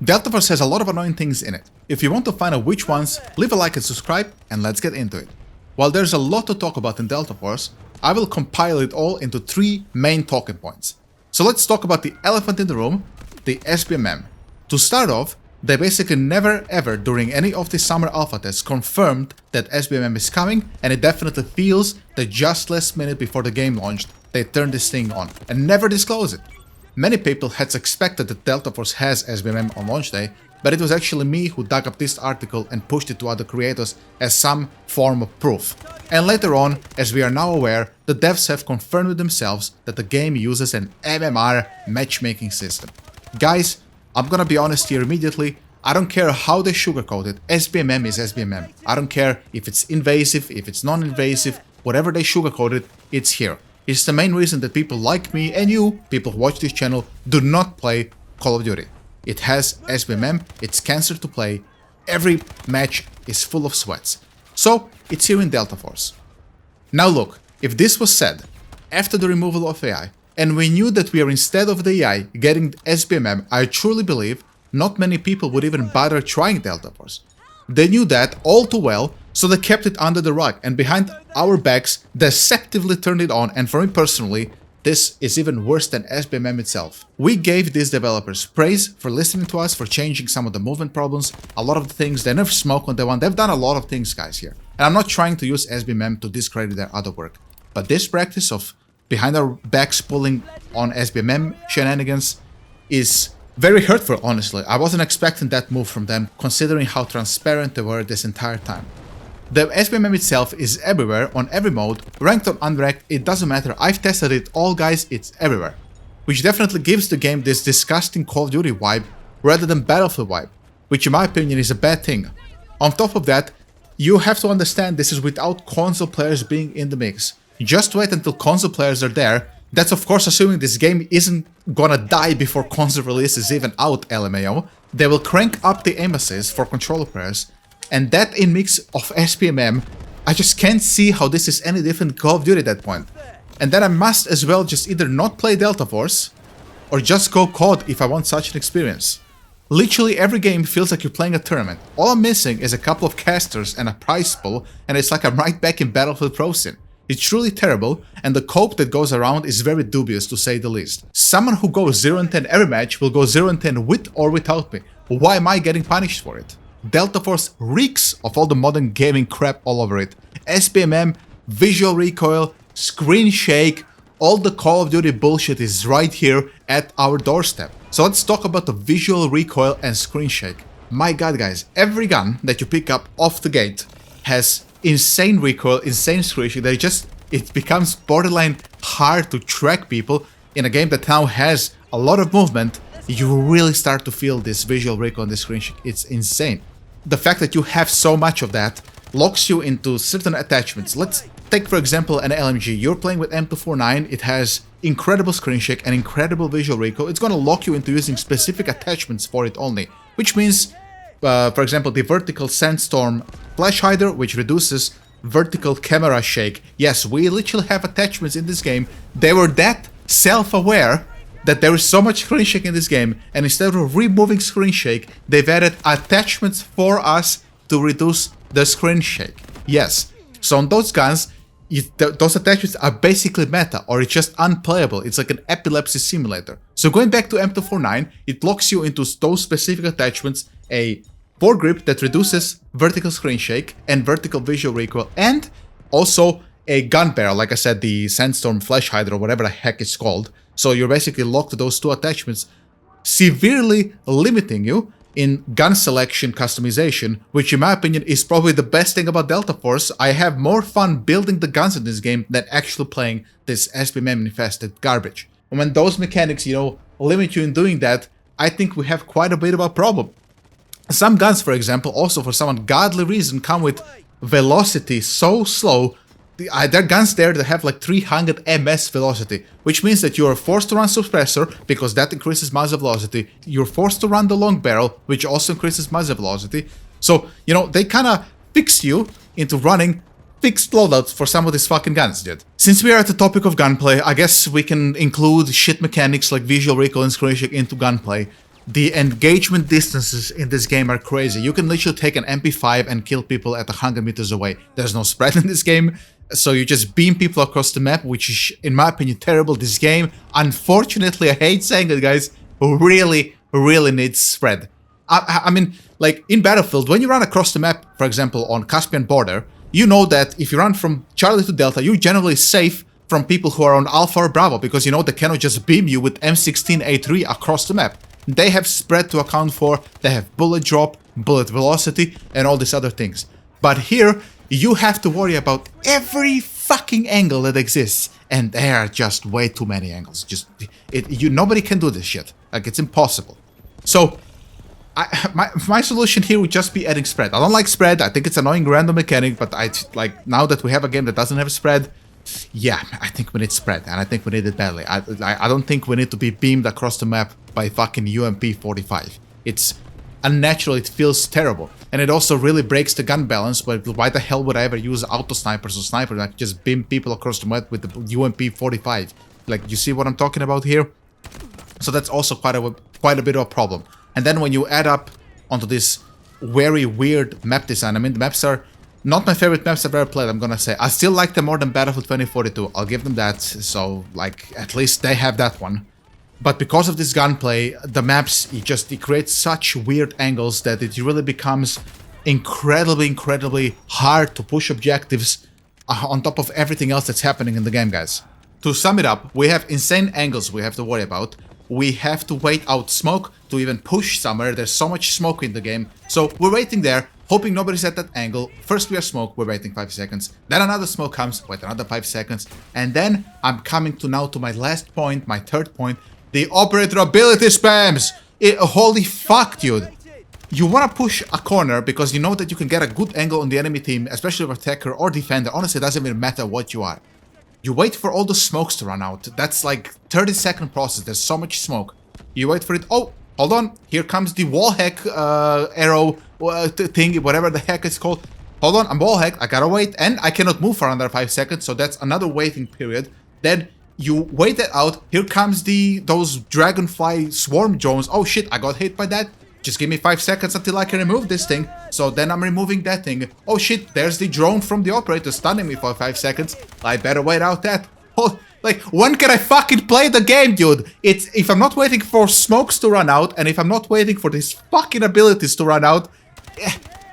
Delta Force has a lot of annoying things in it. If you want to find out which ones, leave a like and subscribe, and let's get into it. While there's a lot to talk about in Delta Force, I will compile it all into 3 main talking points. So let's talk about the elephant in the room, the SBMM. To start off, they basically never ever during any of the summer alpha tests confirmed that SBMM is coming, and it definitely feels that just last minute before the game launched, they turned this thing on and never disclosed it. Many people had expected that Delta Force has SBMM on launch day, but it was actually me who dug up this article and pushed it to other creators as some form of proof. And later on, as we are now aware, the devs have confirmed with themselves that the game uses an MMR matchmaking system. Guys, I'm gonna be honest here immediately, I don't care how they sugarcoat it, SBMM is SBMM. I don't care if it's invasive, if it's non-invasive, whatever they sugarcoat it, it's here. It's the main reason that people like me and you, people who watch this channel, do not play Call of Duty. It has SBMM, it's cancer to play, every match is full of sweats. So, it's here in Delta Force. Now look, if this was said after the removal of AI, and we knew that we are instead of the AI getting SBMM, I truly believe not many people would even bother trying Delta Force. They knew that all too well, so they kept it under the rug and behind our backs deceptively turned it on, and for me personally, this is even worse than SBMM itself. We gave these developers praise for listening to us, for changing some of the movement problems, a lot of the things, they never smoke on the one, they've done a lot of things guys here. And I'm not trying to use SBMM to discredit their other work, but this practice of behind our backs pulling on SBMM shenanigans is very hurtful, honestly. I wasn't expecting that move from them, considering how transparent they were this entire time. The SBMM itself is everywhere, on every mode, ranked or unranked, it doesn't matter. I've tested it all guys, it's everywhere. Which definitely gives the game this disgusting Call of Duty vibe, rather than Battlefield vibe, which in my opinion is a bad thing. On top of that, you have to understand this is without console players being in the mix. Just wait until console players are there. That's of course assuming this game isn't gonna die before console release is even out, LMAO. They will crank up the aim assist for controller players, and that in mix of SBMM, I just can't see how this is any different Call of Duty at that point. And then I must as well just either not play Delta Force, or just go COD if I want such an experience. Literally every game feels like you're playing a tournament. All I'm missing is a couple of casters and a prize pool, and it's like I'm right back in Battlefield Pro Scene. It's truly terrible, and the cope that goes around is very dubious to say the least. Someone who goes 0-10 every match will go 0-10 with or without me. Why am I getting punished for it? Delta Force reeks of all the modern gaming crap all over it. SBMM, visual recoil, screen shake, all the Call of Duty bullshit is right here at our doorstep. So let's talk about the visual recoil and screen shake. My god guys, every gun that you pick up off the gate has insane recoil, insane screen shake, that it becomes borderline hard to track people in a game that now has a lot of movement. You really start to feel this visual recoil on the screen shake, it's insane. The fact that you have so much of that locks you into certain attachments. Let's take for example an LMG, you're playing with M249, it has incredible screen shake and incredible visual recoil, it's gonna lock you into using specific attachments for it only, which means, for example, the vertical sandstorm flash hider, which reduces vertical camera shake. Yes, we literally have attachments in this game, they were that self-aware that there is so much screen shake in this game, and instead of removing screen shake, they've added attachments for us to reduce the screen shake. Yes, so on those guns, those attachments are basically meta, or it's just unplayable, it's like an epilepsy simulator. So going back to M249, it locks you into those specific attachments, a foregrip that reduces vertical screen shake and vertical visual recoil, and also a gun barrel, like I said, the Sandstorm Flash Hider or whatever the heck it's called. So you're basically locked to those 2 attachments, severely limiting you in gun selection customization, which in my opinion is probably the best thing about Delta Force. I have more fun building the guns in this game than actually playing this SBMM infested garbage. And when those mechanics, limit you in doing that, I think we have quite a bit of a problem. Some guns, for example, also for some ungodly reason come with velocity so slow. There are guns there that have like 300 ms velocity, which means that you are forced to run suppressor because that increases muzzle velocity. You're forced to run the long barrel, which also increases muzzle velocity. So, they kind of fix you into running fixed loadouts for some of these fucking guns, dude. Since we are at the topic of gunplay, I guess we can include shit mechanics like visual recoil and screen shake into gunplay. The engagement distances in this game are crazy. You can literally take an MP5 and kill people at 100 meters away. There's no spread in this game, so you just beam people across the map, which is, in my opinion, terrible. This game, unfortunately, I hate saying it, guys, really needs spread. I mean, like, in Battlefield, when you run across the map, for example, on Caspian border, you know that if you run from Charlie to Delta, you're generally safe from people who are on Alpha or Bravo, because you know they cannot just beam you with M16A3 across the map. They have spread to account for, they have bullet drop, bullet velocity, and all these other things. But here, you have to worry about every fucking angle that exists, and there are just way too many angles. Nobody can do this shit. Like, it's impossible. So, my solution here would just be adding spread. I don't like spread. I think it's annoying random mechanic, but now that we have a game that doesn't have spread, yeah, I think we need spread, and I think we need it badly. I don't think we need to be beamed across the map by fucking UMP-45. It's unnatural, it feels terrible. And it also really breaks the gun balance, but why the hell would I ever use auto snipers or snipers? I could just beam people across the map with the UMP-45. Like, you see what I'm talking about here? So that's also quite a bit of a problem. And then when you add up onto this very weird map design, I mean, the maps are not my favorite maps I've ever played, I'm gonna say. I still like them more than Battlefield 2042, I'll give them that, so, like, at least they have that one. But because of this gunplay, the maps, it creates such weird angles that it really becomes incredibly hard to push objectives on top of everything else that's happening in the game, guys. To sum it up, we have insane angles we have to worry about. We have to wait out smoke to even push somewhere. There's so much smoke in the game. So we're waiting there, hoping nobody's at that angle. First we are smoke, we're waiting 5 seconds. Then another smoke comes, wait another 5 seconds. And then I'm coming to my last point, my third point. The operator ability spams! Holy fuck, dude. You want to push a corner because you know that you can get a good angle on the enemy team, especially with attacker or defender. Honestly, it doesn't even matter what you are. You wait for all the smokes to run out. That's like 30-second process. There's so much smoke. You wait for it. Oh, hold on. Here comes the wall hack arrow thing, whatever the heck it's called. Hold on, I'm wall hacked. I gotta wait, and I cannot move for another 5 seconds. So that's another waiting period. Then you wait it out. Here comes those dragonfly swarm drones. Oh shit, I got hit by that. Just give me 5 seconds until I can remove this thing. So then I'm removing that thing. Oh shit, there's the drone from the operator stunning me for 5 seconds. I better wait out that. Oh, like, when can I fucking play the game, dude? If I'm not waiting for smokes to run out, and if I'm not waiting for these fucking abilities to run out,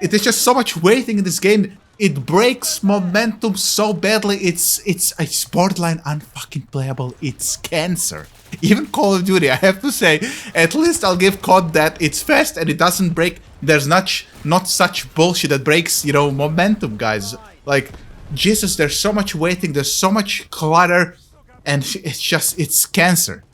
it is just so much waiting in this game. It breaks momentum so badly. It's borderline unfucking playable. It's cancer. Even Call of Duty, I have to say, at least I'll give COD that it's fast and it doesn't break. There's not such bullshit that breaks, you know, momentum, guys. Like, Jesus, there's so much waiting, there's so much clutter, and it's cancer.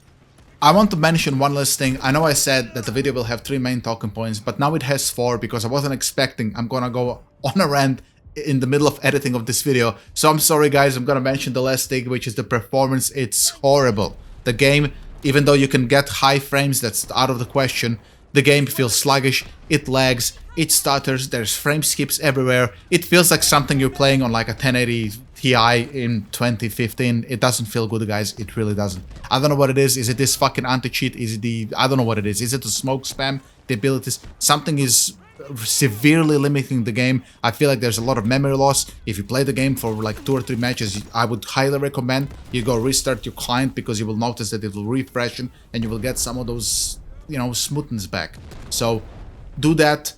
I want to mention one last thing. I know I said that the video will have 3 main talking points, but now it has 4 because I wasn't expecting I'm gonna go on a rant in the middle of editing of this video. So I'm sorry, guys, I'm gonna mention the last thing, which is the performance. It's horrible. The game, even though you can get high frames, that's out of the question, the game feels sluggish, it lags, it stutters, there's frame skips everywhere. It feels like something you're playing on like a 1080 Ti in 2015. It doesn't feel good, guys. It really doesn't. I don't know what it is. Is it this fucking anti-cheat? Is it I don't know what it is. Is it the smoke spam? The abilities? Something is severely limiting the game. I feel like there's a lot of memory loss. If you play the game for like 2 or 3 matches, I would highly recommend you go restart your client, because you will notice that it will refresh and you will get some of those, you know, smoothness back. So do that.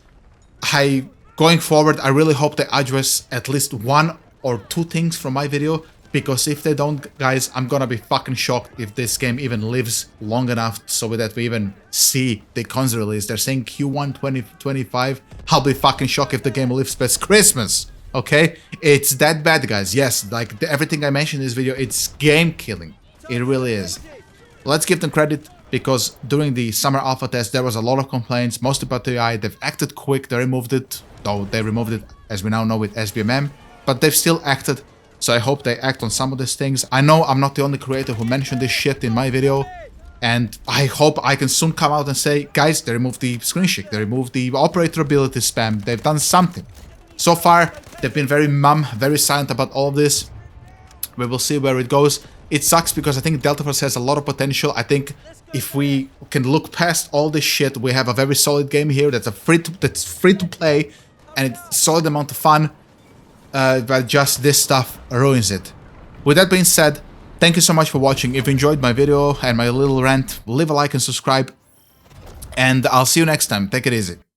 Going forward, I really hope they address at least 1 or 2 things from my video, because if they don't, guys, I'm gonna be fucking shocked if this game even lives long enough so that we even see the console release. They're saying Q1 2025. I'll be fucking shocked if the game lives past Christmas. Okay? It's that bad, guys. Yes, like everything I mentioned in this video, it's game killing. It really is. Let's give them credit, because during the summer alpha test there was a lot of complaints, mostly about the AI. They've acted quick, they removed it, though they removed it, as we now know, with SBMM, but they've still acted. So I hope they act on some of these things. I know I'm not the only creator who mentioned this shit in my video, and I hope I can soon come out and say, guys, they removed the screen shake, they removed the operator ability spam, they've done something. So far, they've been very silent about all of this. We will see where it goes. It sucks because I think Delta Force has a lot of potential. I think if we can look past all this shit, we have a very solid game here that's free to play, and it's a solid amount of fun. But just this stuff ruins it. With that being said, thank you so much for watching. If you enjoyed my video and my little rant, leave a like and subscribe. And I'll see you next time. Take it easy.